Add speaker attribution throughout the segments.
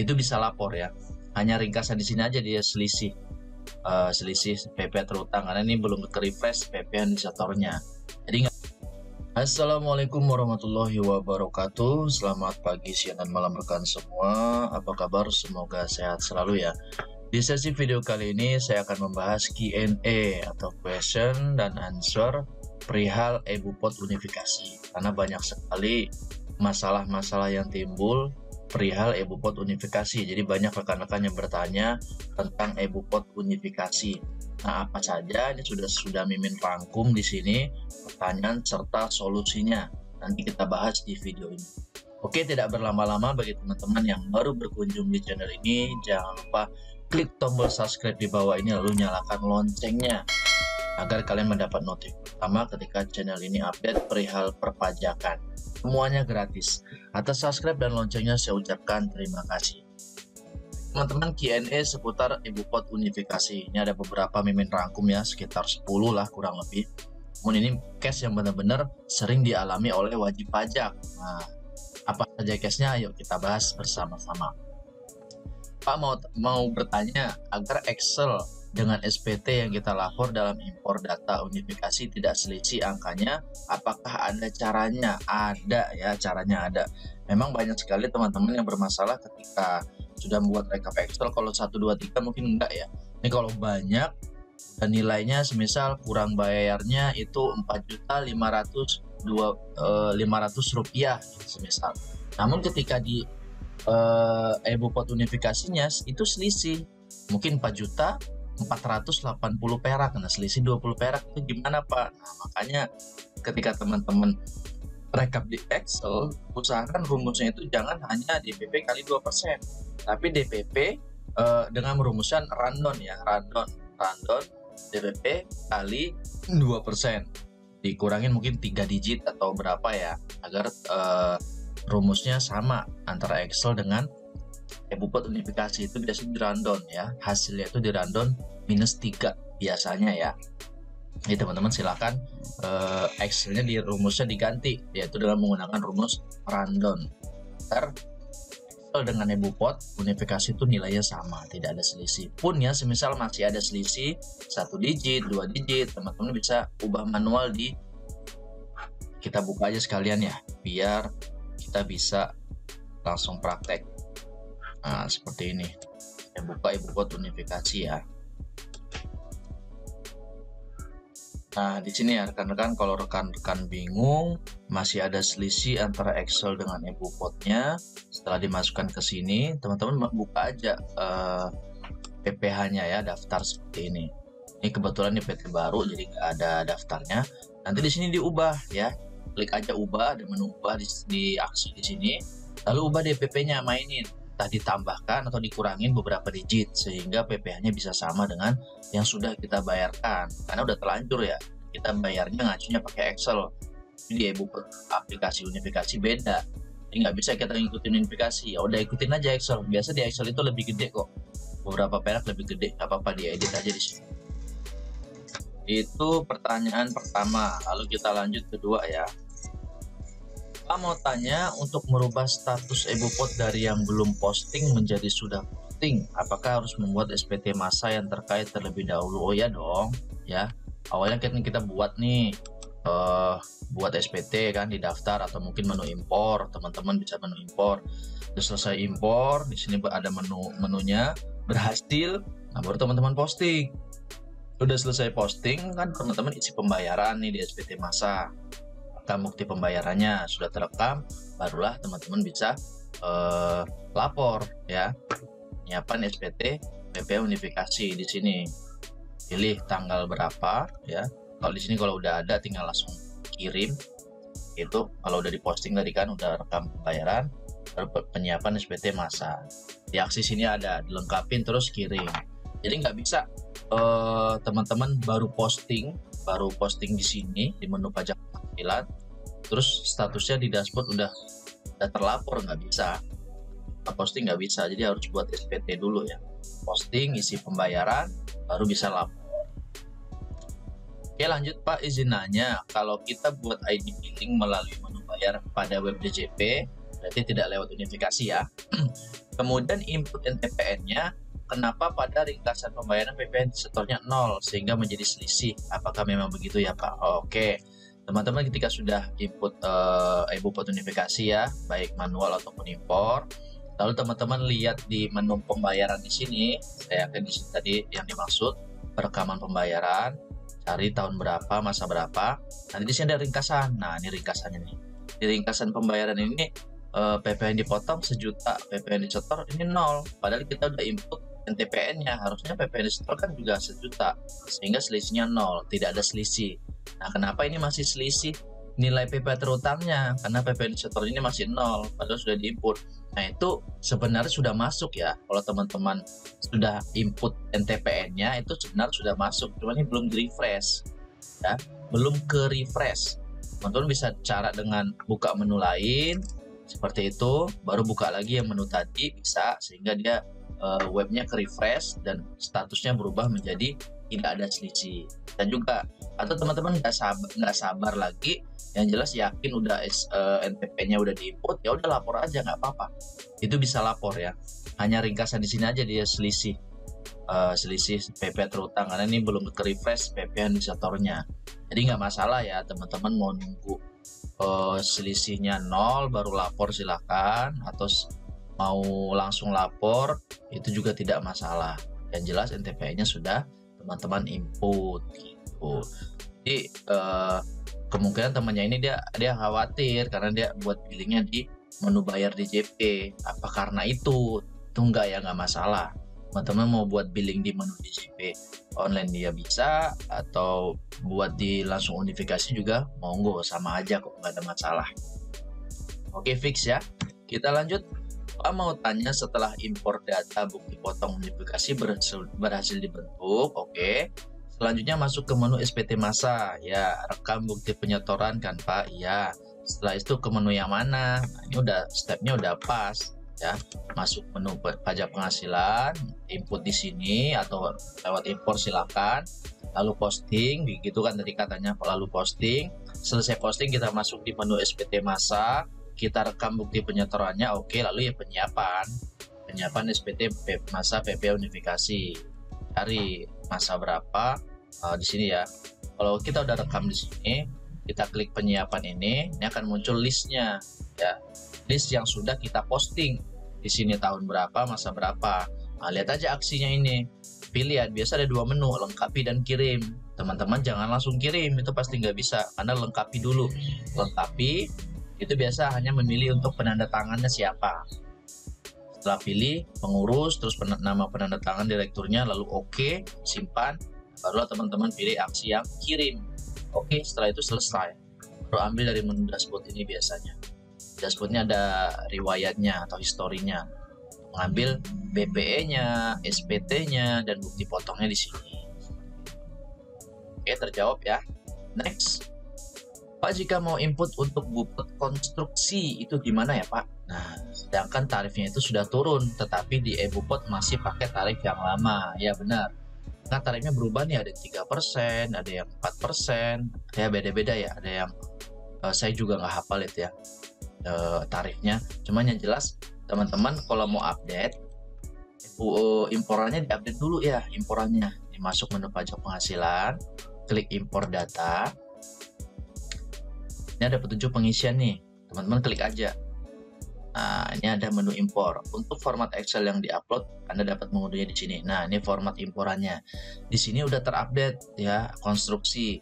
Speaker 1: itu bisa lapor ya. Hanya ringkasan di sini aja dia selisih PP terutang karena ini belum ke-refresh PP administratornya. Jadi Assalamualaikum warahmatullahi wabarakatuh. Selamat pagi, siang, dan malam rekan semua. Apa kabar? Semoga sehat selalu ya. Di sesi video kali ini saya akan membahas Q&A atau question dan answer perihal EBUPOT unifikasi. Karena banyak sekali masalah-masalah yang timbul perihal EBUPOT unifikasi. Jadi banyak rekan-rekan yang bertanya tentang EBUPOT unifikasi. Nah, apa saja ini sudah Mimin rangkum di sini pertanyaan serta solusinya. Nanti kita bahas di video ini. Oke, tidak berlama-lama bagi teman-teman yang baru berkunjung di channel ini, jangan lupa klik tombol subscribe di bawah ini lalu nyalakan loncengnya agar kalian mendapat notif pertama ketika channel ini update perihal perpajakan. Semuanya gratis. Atas subscribe dan loncengnya saya ucapkan terima kasih. Teman-teman, Q&A seputar EBUPOT unifikasi. Ini ada beberapa Mimin rangkum ya, sekitar 10 lah kurang lebih. Namun ini case yang benar-benar sering dialami oleh wajib pajak. Nah, apa saja case-nya? Ayo kita bahas bersama-sama. Pak mau bertanya, agar Excel dengan SPT yang kita lapor dalam impor data unifikasi tidak selisih angkanya, apakah ada caranya? Ada ya, caranya ada. Memang banyak sekali teman-teman yang bermasalah ketika sudah membuat rekap Excel. Kalau 1, 2, 3 mungkin enggak ya. Ini kalau banyak dan nilainya semisal kurang bayarnya itu 4.500.500 rupiah semisal. Namun ketika di EBUPOT unifikasinya itu selisih mungkin 4.480 perak, nah selisih 20 perak itu gimana Pak? Nah, makanya ketika teman-teman rekap di Excel, usahakan rumusnya itu jangan hanya DPP kali 2%, tapi DPP dengan merumuskan rundown ya, rundown DPP kali 2%, dikurangin mungkin 3 digit atau berapa ya, agar rumusnya sama antara Excel dengan EBUPOT unifikasi. Itu biasanya di rundown ya, hasilnya itu di rundown -3 biasanya ya. Jadi teman-teman silakan Excelnya di rumusnya diganti, yaitu dengan menggunakan rumus rundown. Agar Excel dengan EBUPOT unifikasi itu nilainya sama, tidak ada selisih. Pun ya semisal masih ada selisih 1 digit, 2 digit, teman-teman bisa ubah manual di, kita buka aja sekalian ya, biar kita bisa langsung praktek. Nah, seperti ini. Saya buka EBUPOT unifikasi ya. Nah, di sini ya rekan-rekan, kalau rekan-rekan bingung masih ada selisih antara Excel dengan EBUPOT-nya, setelah dimasukkan ke sini, teman-teman buka aja PPH-nya ya, daftar seperti ini. Ini kebetulan ini PT baru, jadi nggak ada daftarnya. Nanti di sini diubah ya, klik aja ubah, ada menu ubah di aksi di sini, lalu ubah DPP-nya, mainin. Entah ditambahkan atau dikurangin beberapa digit sehingga PPH-nya bisa sama dengan yang sudah kita bayarkan, karena udah terlanjur ya, kita bayarnya ngacunya pakai Excel. Di EBUPOT aplikasi unifikasi beda, jadi nggak bisa kita ngikutin unifikasi, ya udah ikutin aja Excel. Biasa di Excel itu lebih gede kok, beberapa perak lebih gede, nggak apa-apa, diedit aja di sini. Itu pertanyaan pertama. Lalu kita lanjut kedua ya. Pak mau tanya, untuk merubah status EBUPOT dari yang belum posting menjadi sudah posting, apakah harus membuat SPT masa yang terkait terlebih dahulu? Oh ya dong ya, awalnya kita buat nih buat SPT kan, di daftar atau mungkin menu impor, teman-teman bisa menu impor. Terus selesai impor, di sini ada menunya berhasil, nah baru teman-teman posting. Udah selesai posting kan, teman-teman isi pembayaran nih di SPT masa, bukti pembayarannya sudah terekam, barulah teman-teman bisa lapor ya, nyiapkan SPT PP unifikasi. Di sini pilih tanggal berapa ya. Kalau di sini kalau udah ada tinggal langsung kirim. Itu kalau udah diposting tadi kan udah rekam pembayaran, baru penyiapan SPT masa. Di aksi sini ada dilengkapin terus kirim. Jadi nggak bisa teman-teman baru posting di sini di menu pajak penghasilan, terus statusnya di dashboard udah terlapor, nggak bisa. Posting nggak bisa, jadi harus buat SPT dulu ya, posting, isi pembayaran, baru bisa lapor. Oke lanjut Pak, izin nanya, kalau kita buat ID billing melalui menu bayar pada web DJP berarti tidak lewat unifikasi ya. Kemudian input NTPN-nya, kenapa pada ringkasan pembayaran PPN setornya 0 sehingga menjadi selisih? Apakah memang begitu ya Pak? Oke, teman-teman ketika sudah input e-bupot unifikasi ya, baik manual ataupun impor, lalu teman-teman lihat di menu pembayaran di sini, saya yakin di sini tadi yang dimaksud perekaman pembayaran, cari tahun berapa, masa berapa. Nanti di sini ada ringkasan. Nah, ini ringkasannya nih. Di ringkasan pembayaran ini PPN dipotong 1 juta, PPN disetor ini 0. Padahal kita udah input NTPN-nya, harusnya PPN disetor kan juga 1 juta, sehingga selisihnya 0, tidak ada selisih. Nah, kenapa ini masih selisih nilai PP terutangnya? Karena PPN disetor ini masih 0, padahal sudah diinput. Nah, itu sebenarnya sudah masuk ya. Kalau teman-teman sudah input NTPN-nya, itu sebenarnya sudah masuk, cuma ini belum di-refresh ya, belum ke refresh. Teman-teman bisa cara dengan buka menu lain seperti itu, baru buka lagi yang menu tadi bisa, sehingga dia webnya ke refresh dan statusnya berubah menjadi tidak ada selisih. Dan juga atau teman-teman nggak sabar lagi, yang jelas yakin udah NTP-nya udah diinput, ya udah lapor aja, nggak apa-apa. Itu bisa lapor ya. Hanya ringkasan di sini aja dia selisih PP terutang, karena ini belum ke refresh PP inisiatornya. Jadi nggak masalah ya, teman-teman mau nunggu selisihnya 0 baru lapor silahkan, atau mau langsung lapor itu juga tidak masalah. Yang jelas NTP-nya sudah teman-teman input gitu. Jadi kemungkinan temannya ini dia khawatir karena dia buat billingnya di menu bayar di JP. Apa karena itu enggak ya, nggak masalah. Teman-teman mau buat billing di menu di JP online dia bisa, atau buat di langsung unifikasi juga monggo, sama aja kok, nggak ada masalah. Oke, fix ya. Kita lanjut. Pak mau tanya, setelah impor data bukti potong unifikasi berhasil dibentuk, oke. Selanjutnya masuk ke menu SPT masa, ya, rekam bukti penyetoran kan Pak, iya. Setelah itu ke menu yang mana? Nah, ini udah stepnya udah pas ya. Masuk menu pajak penghasilan, input di sini atau lewat impor silakan. Lalu posting, begitu kan tadi katanya, lalu posting. Selesai posting kita masuk di menu SPT masa, kita rekam bukti penyetorannya, oke. Lalu ya penyiapan SPT masa PP unifikasi. Cari masa berapa di sini ya. Kalau kita udah rekam di sini, kita klik penyiapan ini akan muncul listnya ya. List yang sudah kita posting di sini, tahun berapa, masa berapa. Nah, lihat aja aksinya ini. Pilih ya, biasa ada 2 menu, lengkapi dan kirim. Teman-teman jangan langsung kirim, itu pasti nggak bisa, karena lengkapi dulu. Lengkapi itu biasa hanya memilih untuk penandatangannya siapa. Setelah pilih pengurus, terus nama penandatangan direkturnya, lalu oke, simpan, barulah teman-teman pilih aksi yang kirim. Oke, setelah itu selesai. Baru ambil dari menu dashboard ini biasanya. Dashboardnya ada riwayatnya atau historinya. Mengambil BPE-nya, SPT-nya, dan bukti potongnya di sini. Oke, terjawab ya. Next. Pak, jika mau input untuk buput konstruksi itu gimana ya Pak? Nah, sedangkan tarifnya itu sudah turun, tetapi di e-bupot masih pakai tarif yang lama. Ya benar. Nah, tarifnya berubah nih, ada 3%, ada yang 4%, ya beda-beda ya. Ada yang saya juga nggak hafal itu ya tarifnya. Cuman yang jelas teman-teman kalau mau update imporannya diupdate dulu ya, imporannya. Masuk menu pajak penghasilan, klik impor data. Ini ada petunjuk pengisian nih, teman-teman klik aja. Nah, ini ada menu impor. Untuk format Excel yang diupload, Anda dapat mengunduhnya di sini. Nah, ini format imporannya. Di sini udah terupdate ya, konstruksi,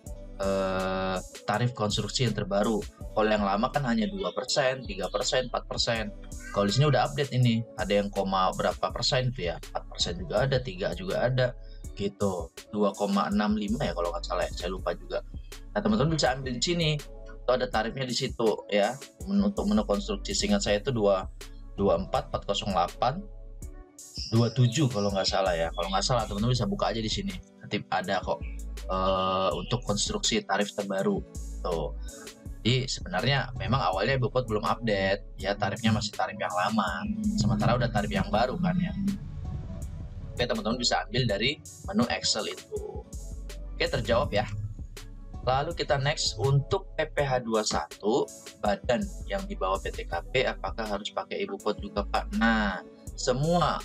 Speaker 1: tarif konstruksi yang terbaru. Kalau yang lama kan hanya 2%, 3%, 4%. Kalau di sini udah update ini, ada yang koma berapa persen tuh ya, 4% juga ada, 3 juga ada, gitu. 2,65 ya kalau nggak salah ya, saya lupa juga. Nah, teman-teman bisa ambil di sini. Itu ada tarifnya di situ ya. Untuk menu konstruksi seingat saya itu 24 408 27 kalau nggak salah ya. Kalau nggak salah teman-teman bisa buka aja di sini. Nanti ada kok untuk konstruksi tarif terbaru. Tuh. Jadi sebenarnya memang awalnya e-bupot belum update ya, tarifnya masih tarif yang lama. Sementara udah tarif yang baru kan ya. Oke, teman-teman bisa ambil dari menu Excel itu. Oke, terjawab ya. Lalu kita next untuk PPh 21 badan yang di bawah PTKP apakah harus pakai ibu pot juga Pak? Nah, semua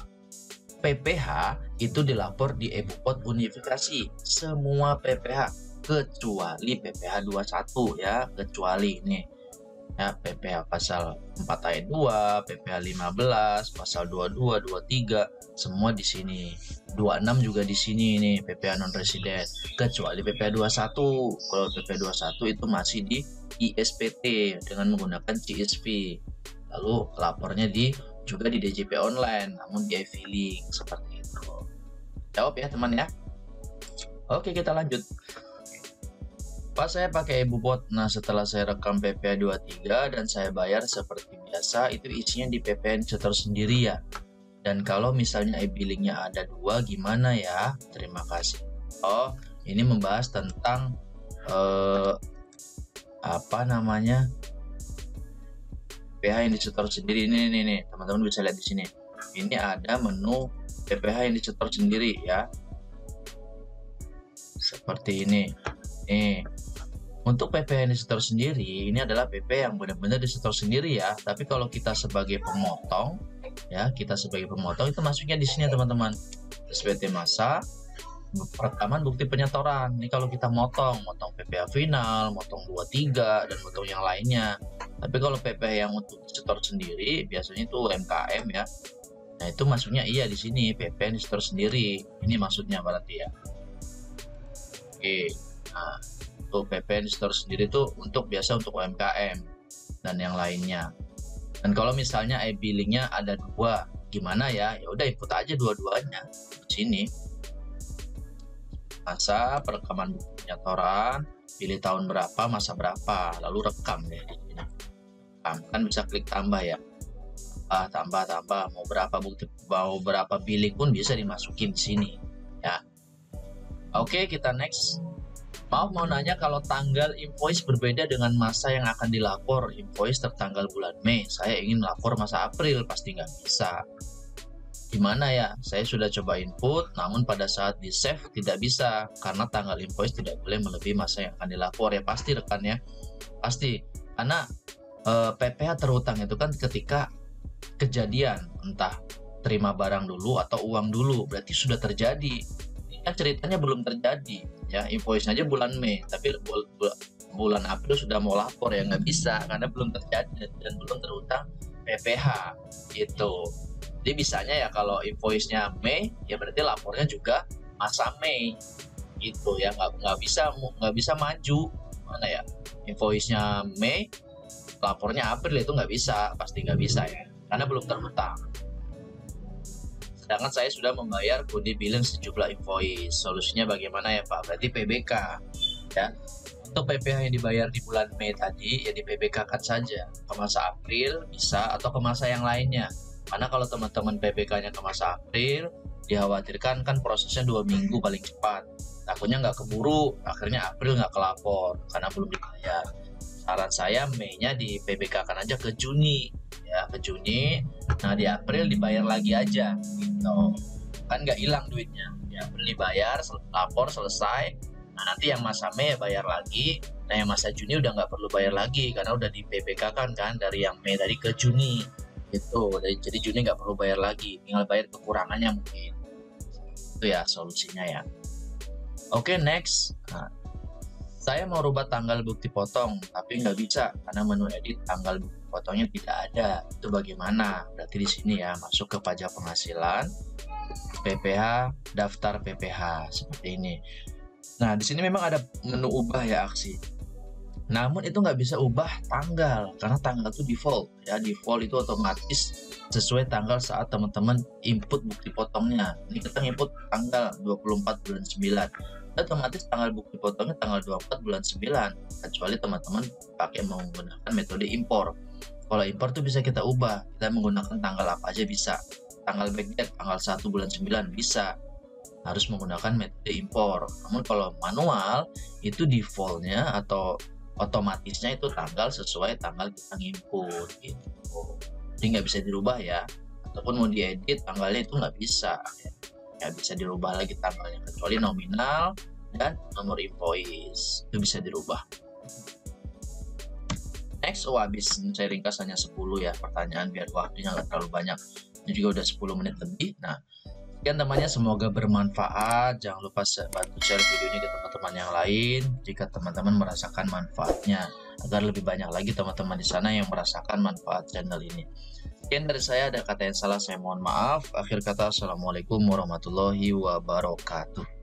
Speaker 1: PPh itu dilapor di ibu pot unifikasi, semua PPh kecuali PPh 21 ya, kecuali ini ya PPh pasal 4 ayat 2, PPh 15, pasal 22, 23 semua di sini. 26 juga di sini nih PPh non resident, kecuali PPh 21. Kalau PPh 21 itu masih di ISPT dengan menggunakan CSV. Lalu lapornya juga di DJP online namun di e-filing seperti itu. Jawab ya teman ya. Oke, kita lanjut. Pas saya pakai ibu pot, nah setelah saya rekam PPh 23 dan saya bayar seperti biasa, itu isinya di PPh setor sendiri ya. Dan kalau misalnya e-billingnya ada 2 gimana ya? Terima kasih. Oh, ini membahas tentang apa namanya? PPh yang disetor sendiri. Ini teman-teman bisa lihat di sini. Ini ada menu PPh yang disetor sendiri ya. Seperti ini. Nih. Untuk PPh yang disetor sendiri, ini adalah PPh yang benar-benar disetor sendiri ya. Tapi kalau kita sebagai pemotong, ya kita sebagai pemotong itu masuknya di sini teman-teman. SPT masa, perekaman bukti penyetoran. Ini kalau kita motong PPh final, motong 23 dan motong yang lainnya. Tapi kalau PPh yang untuk disetor sendiri, biasanya itu UMKM ya. Nah itu masuknya iya di sini PPh yang disetor sendiri. Ini maksudnya berarti ya. Oke, nah untuk PPh disetor sendiri itu biasa untuk UMKM dan yang lainnya. Dan kalau misalnya e-billingnya ada 2, gimana ya? Ya udah input aja dua-duanya di sini. Masa perekaman bukti penyetoran, pilih tahun berapa, masa berapa, lalu rekam deh di sini. Kan bisa klik tambah ya. Tambah mau berapa billing pun bisa dimasukin di sini ya. Oke, kita next. Mau nanya kalau tanggal invoice berbeda dengan masa yang akan dilapor. Invoice tertanggal bulan Mei, saya ingin lapor masa April, pasti nggak bisa. Gimana ya? Saya sudah coba input, namun pada saat di save tidak bisa karena tanggal invoice tidak boleh melebihi masa yang akan dilapor ya. Pasti rekan ya, pasti karena PPh terhutang itu kan ketika kejadian entah terima barang dulu atau uang dulu, berarti sudah terjadi. Kan ceritanya belum terjadi ya, invoice aja bulan Mei tapi bulan April sudah mau lapor ya nggak bisa karena belum terjadi dan belum terhutang PPh gitu. Jadi bisanya ya kalau invoice-nya Mei ya berarti lapornya juga masa Mei gitu ya, nggak bisa maju mana ya, invoice-nya Mei lapornya April itu nggak bisa, pasti nggak bisa ya karena belum terhutang. Sedangkan saya sudah membayar kode billing sejumlah invoice. Solusinya bagaimana ya Pak? Berarti PBK ya. Untuk PPh yang dibayar di bulan Mei tadi ya di PBK-kan saja ke masa April bisa atau ke masa yang lainnya. Karena kalau teman-teman PBK-nya ke masa April, dikhawatirkan kan prosesnya 2 minggu paling cepat. Takutnya nggak keburu, akhirnya April nggak kelapor karena belum dibayar. Saran saya Mei-nya di PBK-kan aja ke Juni ya, ke Juni. Nah di April dibayar lagi aja gitu, kan nggak hilang duitnya. Di April dibayar, lapor selesai. Nah nanti yang masa Mei bayar lagi. Nah yang masa Juni udah nggak perlu bayar lagi karena udah di PBK kan dari yang Mei tadi ke Juni gitu. Jadi Juni nggak perlu bayar lagi, tinggal bayar kekurangannya mungkin. Itu ya solusinya ya. Oke, next. Nah, saya mau rubah tanggal bukti potong tapi nggak bisa karena menu edit tanggal bukti potongnya tidak ada. Itu bagaimana? Berarti di sini ya masuk ke pajak penghasilan, PPh, daftar PPh seperti ini. Nah di sini memang ada menu ubah ya aksi. Namun itu nggak bisa ubah tanggal karena tanggal itu default ya, default itu otomatis sesuai tanggal saat teman-teman input bukti potongnya. Ini kita input tanggal 24 bulan 9. Otomatis tanggal bukti potongnya tanggal 24 bulan 9 kecuali teman-teman pakai menggunakan metode impor. Kalau impor tuh bisa kita ubah, kita menggunakan tanggal apa aja bisa. Tanggal backdate tanggal 1 bulan 9 bisa, harus menggunakan metode impor. Namun kalau manual itu defaultnya atau otomatisnya itu tanggal sesuai tanggal kita input gitu. Jadi nggak bisa dirubah ya, ataupun mau diedit tanggalnya itu nggak bisa ya. Nggak bisa dirubah lagi tanggalnya kecuali nominal dan nomor invoice itu bisa dirubah. Next, habis saya ringkas hanya 10 ya pertanyaan biar waktunya nggak terlalu banyak. Ini juga udah 10 menit lebih. Nah, sekian temannya, semoga bermanfaat. Jangan lupa bantu share video ini ke teman-teman yang lain jika teman-teman merasakan manfaatnya, agar lebih banyak lagi teman-teman di sana yang merasakan manfaat channel ini. Sekian dari saya, ada kata yang salah saya mohon maaf. Akhir kata, assalamualaikum warahmatullahi wabarakatuh.